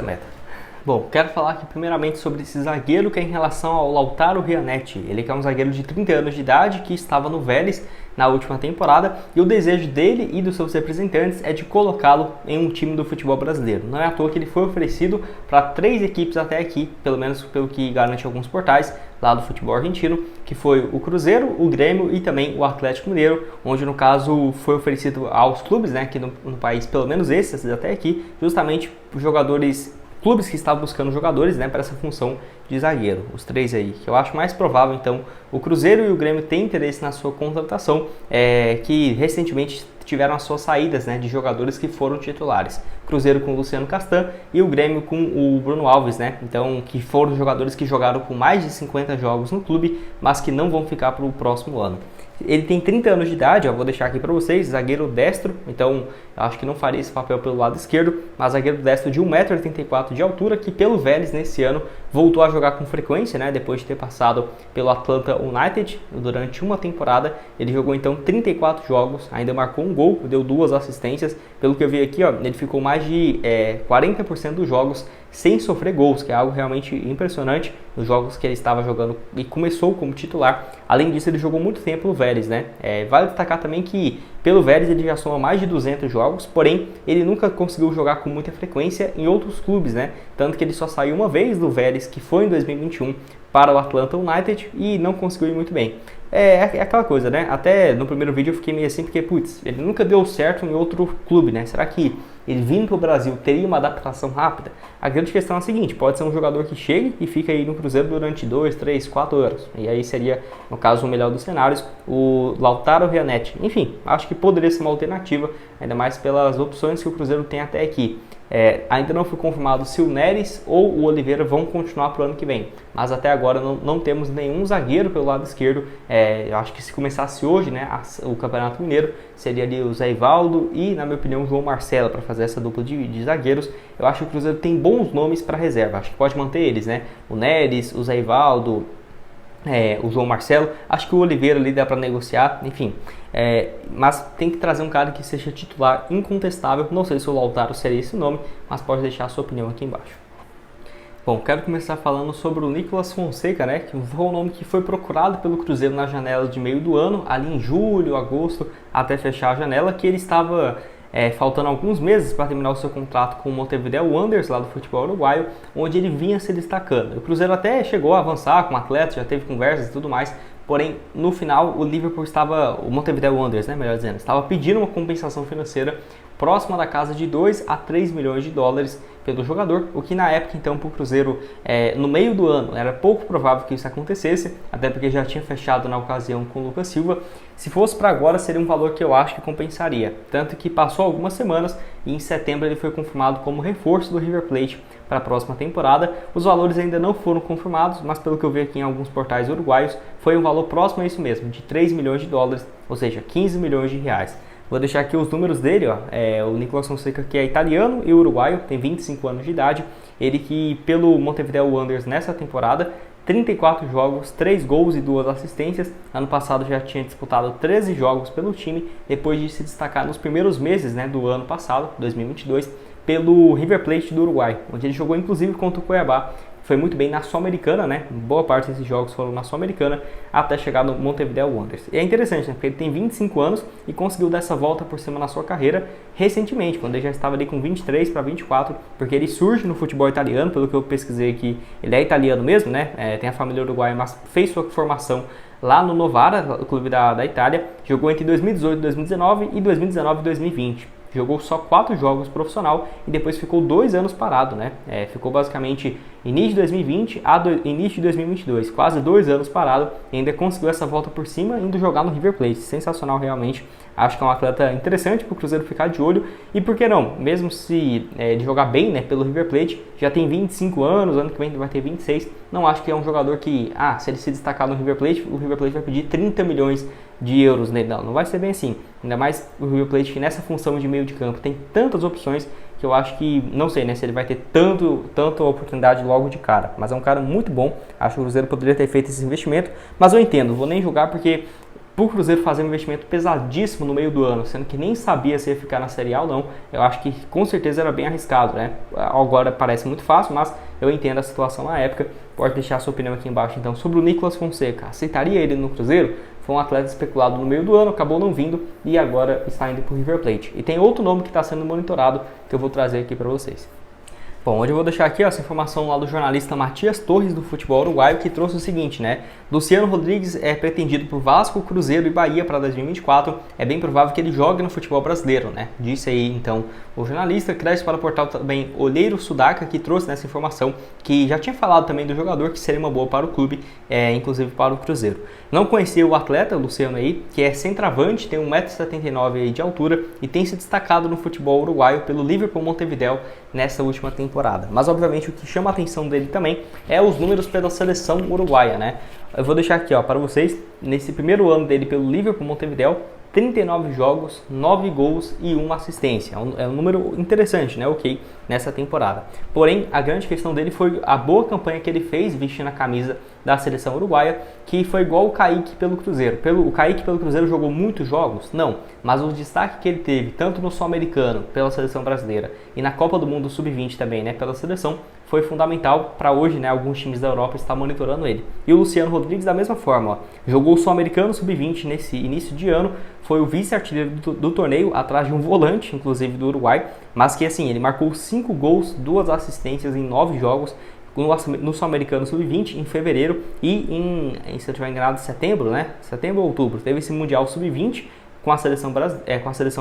Meta. Bom, quero falar aqui primeiramente sobre esse zagueiro que é em relação ao Lautaro Rianetti. Ele que é um zagueiro de 30 anos de idade que estava no Vélez na última temporada e o desejo dele e dos seus representantes é de colocá-lo em um time do futebol brasileiro. Não é à toa que ele foi oferecido para 3 equipes até aqui, pelo menos pelo que garante alguns portais lá do futebol argentino, que foi o Cruzeiro, o Grêmio e também o Atlético Mineiro, onde no caso foi oferecido aos clubes, né, aqui no país, pelo menos esses até aqui, justamente clubes que estavam buscando jogadores, né, para essa função de zagueiro, os 3 aí, que eu acho mais provável. Então, o Cruzeiro e o Grêmio têm interesse na sua contratação, que recentemente tiveram as suas saídas, né, de jogadores que foram titulares. Cruzeiro com o Luciano Castan e o Grêmio com o Bruno Alves, né, então, que foram jogadores que jogaram com mais de 50 jogos no clube, mas que não vão ficar para o próximo ano. Ele tem 30 anos de idade, eu vou deixar aqui para vocês, zagueiro destro, então eu acho que não faria esse papel pelo lado esquerdo, mas zagueiro destro de 1,84 m de altura, que pelo Vélez nesse ano voltou a jogar com frequência, né, depois de ter passado pelo Atlanta United durante uma temporada. Ele jogou então 34 jogos, ainda marcou um gol, deu 2 assistências, pelo que eu vi aqui, ó, ele ficou mais de 40% dos jogos sem sofrer gols, que é algo realmente impressionante nos jogos que ele estava jogando e começou como titular. Além disso, ele jogou muito tempo no Vélez, né? Vale destacar também que pelo Vélez ele já soma mais de 200 jogos, porém ele nunca conseguiu jogar com muita frequência em outros clubes, né? Tanto que ele só saiu uma vez do Vélez, que foi em 2021, para o Atlanta United e não conseguiu ir muito bem. É aquela coisa, né? Até no primeiro vídeo eu fiquei meio assim, porque, putz, ele nunca deu certo em outro clube, né? Será que ele vindo para o Brasil teria uma adaptação rápida? A grande questão é a seguinte: pode ser um jogador que chegue e fica aí no Cruzeiro durante 2, 3, 4 anos. E aí seria, no caso, o melhor dos cenários, o Lautaro Rianetti. Enfim, acho que poderia ser uma alternativa, ainda mais pelas opções que o Cruzeiro tem até aqui. Ainda não foi confirmado se o Neres ou o Oliveira vão continuar para o ano que vem, mas até agora não temos nenhum zagueiro pelo lado esquerdo. Eu acho que se começasse hoje, né, o Campeonato Mineiro, seria ali o Zé Ivaldo e, na minha opinião, o João Marcelo para fazer essa dupla de zagueiros. Eu acho que o Cruzeiro tem bons nomes para reserva, acho que pode manter eles, né? O Neres, o Zé Ivaldo, o João Marcelo, acho que o Oliveira ali dá para negociar, enfim. Mas tem que trazer um cara que seja titular incontestável. Não sei se o Lautaro seria esse nome, mas pode deixar a sua opinião aqui embaixo. Bom, quero começar falando sobre o Nicolas Fonseca, né, que foi um nome que foi procurado pelo Cruzeiro na janela de meio do ano, ali em julho, agosto, até fechar a janela, que ele estava faltando alguns meses para terminar o seu contrato com o Montevideo Wanderers, lá do futebol uruguaio, onde ele vinha se destacando. O Cruzeiro até chegou a avançar com o atleta, já teve conversas e tudo mais, porém, no final, o Montevideo Wanderers, né, melhor dizendo, estava pedindo uma compensação financeira próxima da casa de 2 a 3 milhões de dólares pelo jogador, o que na época, então, para o Cruzeiro, no meio do ano, era pouco provável que isso acontecesse, até porque já tinha fechado na ocasião com o Lucas Silva. Se fosse para agora, seria um valor que eu acho que compensaria, tanto que passou algumas semanas e em setembro ele foi confirmado como reforço do River Plate para a próxima temporada. Os valores ainda não foram confirmados, mas pelo que eu vi aqui em alguns portais uruguaios, foi um valor próximo a isso mesmo, de 3 milhões de dólares, ou seja, 15 milhões de reais. Vou deixar aqui os números dele, ó. O Nicolas Fonseca, que é italiano e uruguaio, tem 25 anos de idade. Ele que pelo Montevideo Wanderers nessa temporada, 34 jogos, 3 gols e 2 assistências. Ano passado já tinha disputado 13 jogos pelo time, depois de se destacar nos primeiros meses, né, do ano passado, 2022, pelo River Plate do Uruguai, onde ele jogou inclusive contra o Cuiabá. Foi muito bem na Sul-Americana, né? Boa parte desses jogos foram na Sul-Americana, até chegar no Montevideo Wanderers. E é interessante, né? Porque ele tem 25 anos e conseguiu dar essa volta por cima na sua carreira recentemente, quando ele já estava ali com 23 para 24, porque ele surge no futebol italiano, pelo que eu pesquisei aqui, ele é italiano mesmo, né? Tem a família uruguaia, mas fez sua formação lá no Novara, o clube da Itália. Jogou entre 2018 e 2019 e 2019 e 2020. Jogou só 4 jogos profissional e depois ficou 2 anos parado, né? Ficou basicamente início de 2020 a início de 2022, quase 2 anos parado, e ainda conseguiu essa volta por cima, indo jogar no River Plate. Sensacional realmente. Acho que é um atleta interessante para o Cruzeiro ficar de olho. E por que não? Mesmo se de jogar bem, né, pelo River Plate, já tem 25 anos, ano que vem vai ter 26. Não acho que é um jogador que, se ele se destacar no River Plate, o River Plate vai pedir 30 milhões de euros nele. Não vai ser bem assim. Ainda mais o River Plate, que nessa função de meio de campo tem tantas opções, que eu acho que, não sei, né, se ele vai ter tanta oportunidade logo de cara. Mas é um cara muito bom. Acho que o Cruzeiro poderia ter feito esse investimento, mas eu entendo, vou nem julgar porque pro Cruzeiro fazer um investimento pesadíssimo no meio do ano, sendo que nem sabia se ia ficar na Série A ou não, eu acho que com certeza era bem arriscado, né? Agora parece muito fácil, mas eu entendo a situação na época. Pode deixar a sua opinião aqui embaixo então sobre o Nicolas Fonseca. Aceitaria ele no Cruzeiro? Foi um atleta especulado no meio do ano, acabou não vindo e agora está indo para o River Plate. E tem outro nome que está sendo monitorado que eu vou trazer aqui para vocês. Bom, hoje eu vou deixar aqui essa informação lá do jornalista Matias Torres do futebol uruguaio, que trouxe o seguinte, né? Luciano Rodrigues é pretendido por Vasco, Cruzeiro e Bahia para 2024. É bem provável que ele jogue no futebol brasileiro, né? Disse aí então o jornalista. Crédito para o portal também Olheiro Sudaca, que trouxe nessa informação, que já tinha falado também do jogador, que seria uma boa para o clube, inclusive para o Cruzeiro. Não conhecia o atleta, Luciano aí, que é centroavante, tem 1,79 m de altura e tem se destacado no futebol uruguaio pelo Liverpool Montevideo nessa última temporada. Mas obviamente o que chama a atenção dele também é os números pela seleção uruguaia, né? Eu vou deixar aqui, ó, para vocês, nesse primeiro ano dele pelo Liverpool Montevideo, 39 jogos, 9 gols e 1 assistência. É um número interessante, né? Ok, nessa temporada. Porém, a grande questão dele foi a boa campanha que ele fez vestindo a camisa da seleção uruguaia, que foi igual o Kaique pelo Cruzeiro. O Kaique pelo Cruzeiro jogou muitos jogos? Não. Mas o destaque que ele teve, tanto no Sul-Americano, pela seleção brasileira, e na Copa do Mundo Sub-20 também, né, pela seleção, foi fundamental para hoje, né, alguns times da Europa estão monitorando ele. E o Luciano Rodrigues da mesma forma, ó, jogou o Sul-Americano Sub-20 nesse início de ano, foi o vice-artilheiro do torneio, atrás de um volante, inclusive do Uruguai, mas que assim, ele marcou 5 gols, 2 assistências em 9 jogos, no Sul-Americano Sub-20 em fevereiro e se eu estiver enganado, setembro, né? Setembro ou outubro, teve esse Mundial Sub-20 com a seleção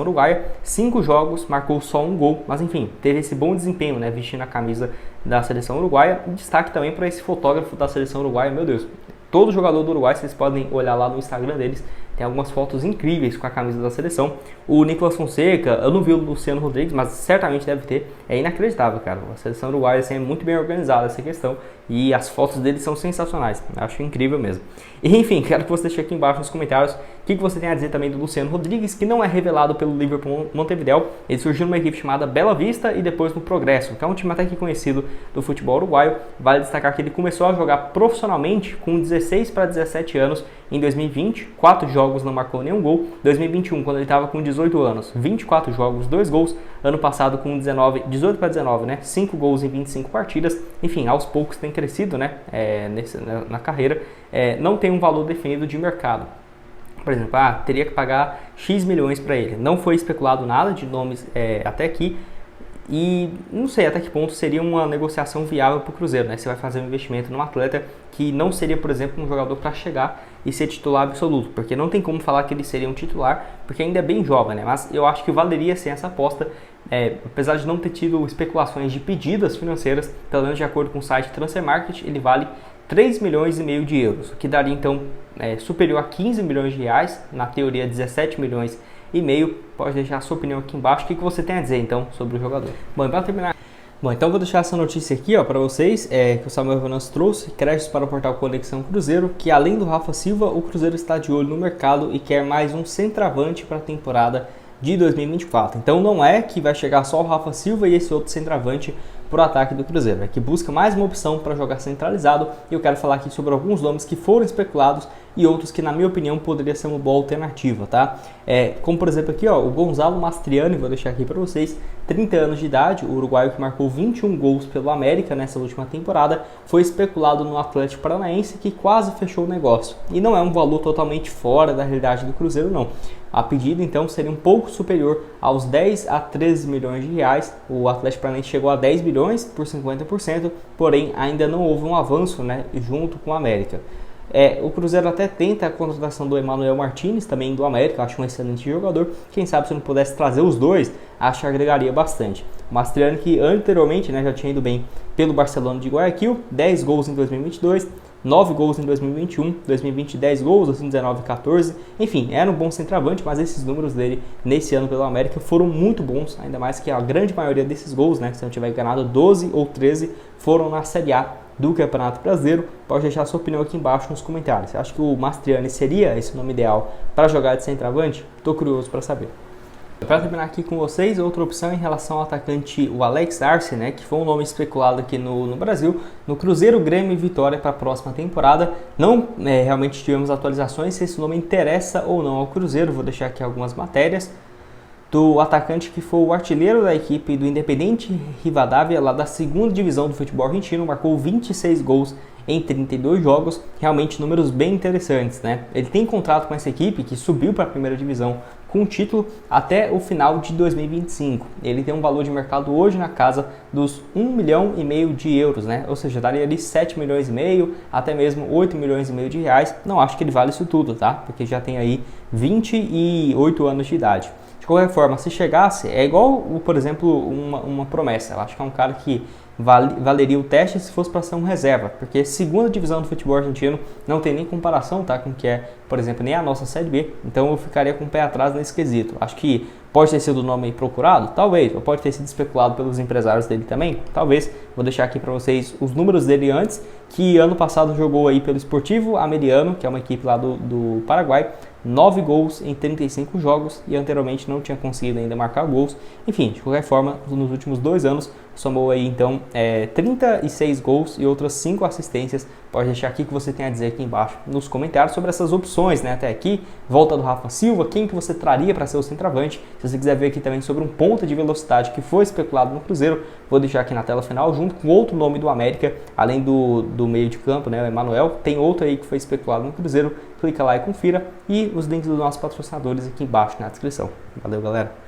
uruguaia, 5 jogos, marcou só 1 gol, mas enfim, teve esse bom desempenho, né? Vestindo a camisa da seleção uruguaia. E destaque também para esse fotógrafo da seleção uruguaia, meu Deus, todo jogador do Uruguai, vocês podem olhar lá no Instagram deles, tem algumas fotos incríveis com a camisa da seleção. O Nicolas Fonseca, eu não vi o Luciano Rodrigues, mas certamente deve ter. É inacreditável, cara. A seleção uruguaia assim, é muito bem organizada essa questão. E as fotos deles são sensacionais. Acho incrível mesmo. E enfim, quero que você deixe aqui embaixo nos comentários o que você tem a dizer também do Luciano Rodrigues, que não é revelado pelo Liverpool Montevideo. Ele surgiu numa equipe chamada Bela Vista e depois no Progresso, que é um time até que conhecido do futebol uruguaio. Vale destacar que ele começou a jogar profissionalmente com 16 para 17 anos em 2020, 4 jogos, não marcou nenhum gol. 2021, quando ele estava com 18 anos, 24 jogos, 2 gols. Ano passado com 18 para 19, né? 5 gols em 25 partidas. Enfim, aos poucos tem crescido, né? Na carreira. Não tem um valor definido de mercado. Por exemplo, teria que pagar X milhões para ele. Não foi especulado nada de nomes até aqui. E não sei até que ponto seria uma negociação viável para o Cruzeiro, né? Você vai fazer um investimento num atleta que não seria, por exemplo, um jogador para chegar e ser titular absoluto, porque não tem como falar que ele seria um titular, porque ainda é bem jovem, né? Mas eu acho que valeria sim essa aposta, apesar de não ter tido especulações de pedidas financeiras, pelo menos de acordo com o site Transfer Market, ele vale 3 milhões e meio de euros, o que daria então superior a 15 milhões de reais, na teoria 17 milhões e meio. Pode deixar a sua opinião aqui embaixo, o que você tem a dizer então sobre o jogador. Bom, e para terminar, então vou deixar essa notícia aqui para vocês, que o Samuel Venâncio trouxe, créditos para o portal Conexão Cruzeiro, que além do Rafa Silva, o Cruzeiro está de olho no mercado e quer mais um centroavante para a temporada de 2024. Então não é que vai chegar só o Rafa Silva e esse outro centroavante para o ataque do Cruzeiro, é que busca mais uma opção para jogar centralizado, e eu quero falar aqui sobre alguns nomes que foram especulados e outros que, na minha opinião, poderia ser uma boa alternativa, tá? Como por exemplo aqui, o Gonzalo Mastriani, vou deixar aqui para vocês, 30 anos de idade, o uruguaio que marcou 21 gols pelo América nessa última temporada, foi especulado no Atlético Paranaense, que quase fechou o negócio. E não é um valor totalmente fora da realidade do Cruzeiro, não. A pedida, então, seria um pouco superior aos 10 a 13 milhões de reais. O Atlético Paranaense chegou a 10 milhões por 50%, porém ainda não houve um avanço, né, junto com o América. O Cruzeiro até tenta a contratação do Emmanuel Martinez, também do América, acho um excelente jogador. Quem sabe se não pudesse trazer os dois, acho que agregaria bastante. O Mastriani, que anteriormente, né, já tinha ido bem pelo Barcelona de Guayaquil, 10 gols em 2022, 9 gols em 2021, 2020 10 gols, 2019 14, enfim, era um bom centroavante, mas esses números dele nesse ano pelo América foram muito bons, ainda mais que a grande maioria desses gols, né, se eu não tiver enganado, 12 ou 13 foram na Série A do Campeonato Brasileiro. Pode deixar a sua opinião aqui embaixo nos comentários. Você acha que o Mastriani seria esse nome ideal para jogar de centroavante? Estou curioso para saber. Para terminar aqui com vocês, outra opção em relação ao atacante, o Alex Arce, né, que foi um nome especulado aqui no Brasil, no Cruzeiro, Grêmio e Vitória para a próxima temporada. Não realmente tivemos atualizações se esse nome interessa ou não ao Cruzeiro, vou deixar aqui algumas matérias. Do atacante que foi o artilheiro da equipe do Independente Rivadavia, lá da segunda divisão do futebol argentino, marcou 26 gols em 32 jogos, realmente números bem interessantes, né? Ele tem contrato com essa equipe que subiu para a primeira divisão com o título até o final de 2025. Ele tem um valor de mercado hoje na casa dos 1,5 milhão de euros, né? Ou seja, daria ali 7 milhões e meio, até mesmo 8 milhões e meio de reais. Não acho que ele vale isso tudo, tá? Porque já tem aí 28 anos de idade. De qualquer forma, se chegasse, é igual, por exemplo, uma promessa. Eu acho que é um cara que valeria o teste se fosse para ser um reserva, porque segunda divisão do futebol argentino não tem nem comparação, tá, com o que é, por exemplo, nem a nossa Série B, então eu ficaria com o pé atrás nesse quesito. Acho que pode ter sido o nome procurado, talvez, ou pode ter sido especulado pelos empresários dele também, talvez. Vou deixar aqui para vocês os números dele antes, que ano passado jogou aí pelo Sportivo Ameriano, que é uma equipe lá do Paraguai, 9 gols em 35 jogos e anteriormente não tinha conseguido ainda marcar gols. Enfim, de qualquer forma, nos últimos 2 anos somou aí então 36 gols e outras 5 assistências. Pode deixar aqui que você tem a dizer aqui embaixo nos comentários sobre essas opções, né? Até aqui, volta do Rafa Silva, quem que você traria para ser o centroavante? Se você quiser ver aqui também sobre um ponta de velocidade que foi especulado no Cruzeiro, vou deixar aqui na tela final junto com outro nome do América, além do meio de campo, né, o Emanuel, tem outro aí que foi especulado no Cruzeiro. Clica lá e confira, e os links dos nossos patrocinadores aqui embaixo na descrição. Valeu, galera!